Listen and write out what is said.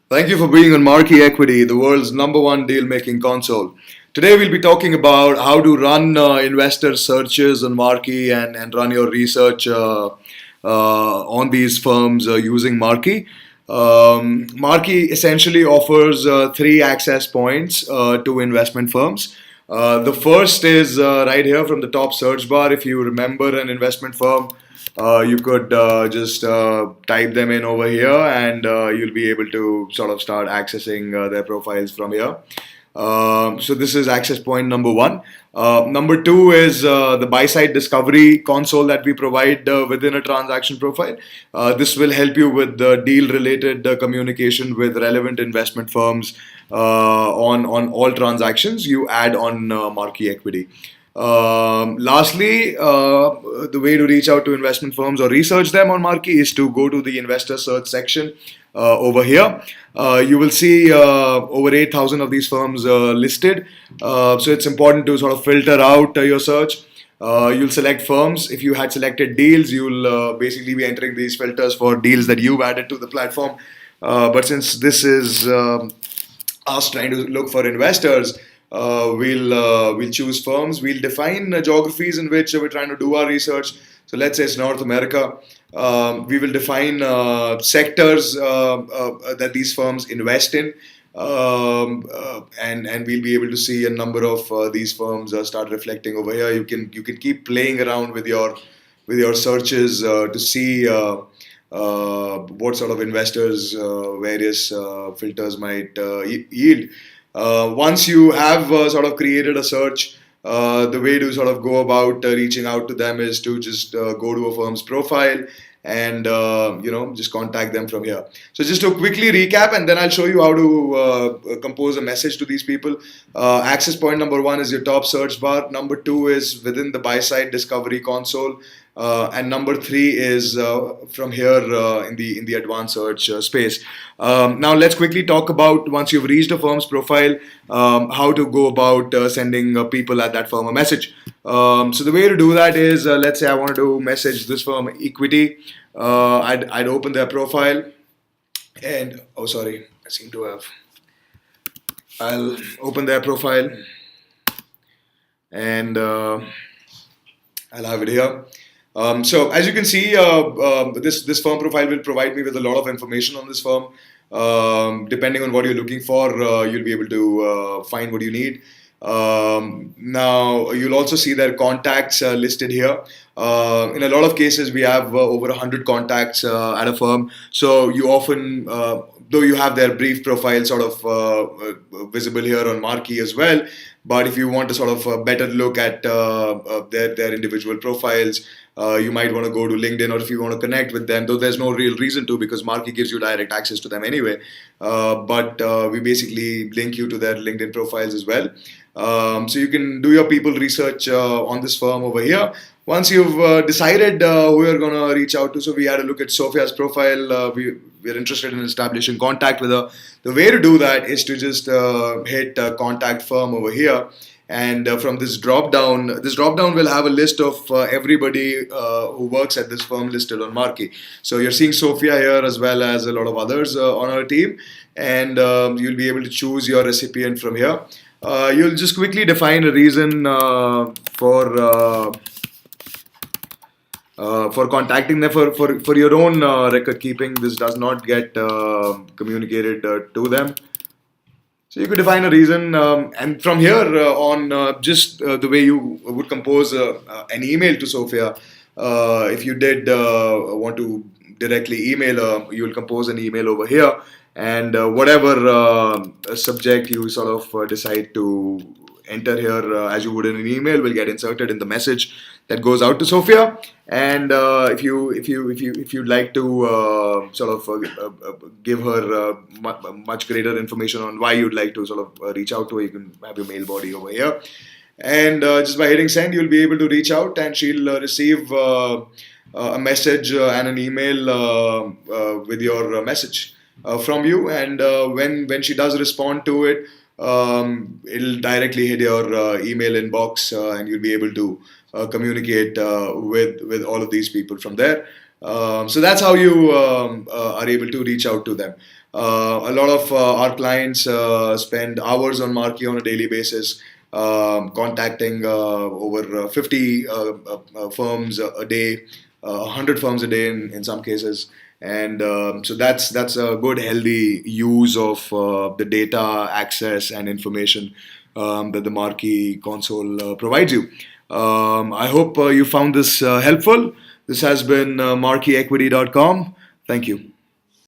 Thank you for being on Marquee Equity, the world's number one deal making console. Today, we'll be talking about how to run investor searches on Marquee and run your research on these firms using Marquee. Marquee essentially offers three access points to investment firms. The first is right here from the top search bar. If you remember an investment firm, you could just type them in over here, and you'll be able to sort of start accessing their profiles from here. So this is access point number one. Number two is the Buyside discovery console that we provide within a transaction profile. This will help you with the deal-related communication with relevant investment firms on all transactions you add on Marquee Equity. Lastly, the way to reach out to investment firms or research them on Marquee is to go to the investor search section over here. You will see over 8,000 of these firms listed. So it's important to sort of filter out your search. You'll select firms. If you had selected deals, you'll basically be entering these filters for deals that you've added to the platform. But since this is us trying to look for investors, we'll choose firms. We'll define geographies in which we're trying to do our research. So let's say it's North America. We will define sectors that these firms invest in, and we'll be able to see a number of these firms start reflecting over here. You can keep playing around with your searches to see what sort of investors various filters might yield. Once you have sort of created a search, the way to sort of go about reaching out to them is to just go to a firm's profile and just contact them from here. So just to quickly recap, and then I'll show you how to compose a message to these people. Access point number one is your top search bar. Number two is within the Buyside discovery console. And number three is from here in the advanced search space. Now let's quickly talk about, once you've reached a firm's profile, how to go about sending people at that firm a message. So the way to do that is, let's say I wanted to message this firm Equity. I'd open their profile, and oh sorry, I seem to have. I'll open their profile, and I'll have it here. So as you can see, this firm profile will provide me with a lot of information on this firm. Depending on what you're looking for, you'll be able to find what you need. Now you'll also see their contacts listed here. In a lot of cases, we have over 100 contacts at a firm. So you often, though you have their brief profile sort of visible here on Marquee as well, but if you want to sort of better look at their individual profiles, you might want to go to LinkedIn, or if you want to connect with them, though there's no real reason to, because Marquee gives you direct access to them anyway. But we basically link you to their LinkedIn profiles as well. So you can do your people research on this firm over here. Once you've decided who you're going to reach out to, so we had a look at Sophia's profile. We're interested in establishing contact with her. The way to do that is to just hit contact firm over here. And from this drop down will have a list of everybody who works at this firm listed on Marquee. So you're seeing Sophia here as well as a lot of others on our team, and you'll be able to choose your recipient from here. You'll just quickly define a reason for contacting them for your own record keeping. This does not get communicated to them. So you could define a reason, and from here on, just the way you would compose an email to Sophia. If you did want to directly email her, you will compose an email over here, and whatever subject you sort of decide to enter here as you would in an email will get inserted in the message that goes out to Sophia. And if you'd like to sort of give her much greater information on why you'd like to sort of reach out to her, you can have your mail body over here. And just by hitting send, you'll be able to reach out, and she'll receive a message and an email with your message from you. And when she does respond to it, it'll directly hit your email inbox, and you'll be able to communicate with all of these people from there. So that's how you are able to reach out to them. A lot of our clients spend hours on Marquee on a daily basis, contacting over 50 firms a day, 100 firms a day in some cases. And so that's a good, healthy use of the data access and information that the Marquee console provides you. I hope you found this helpful. This has been marqueeequity.com. Thank you.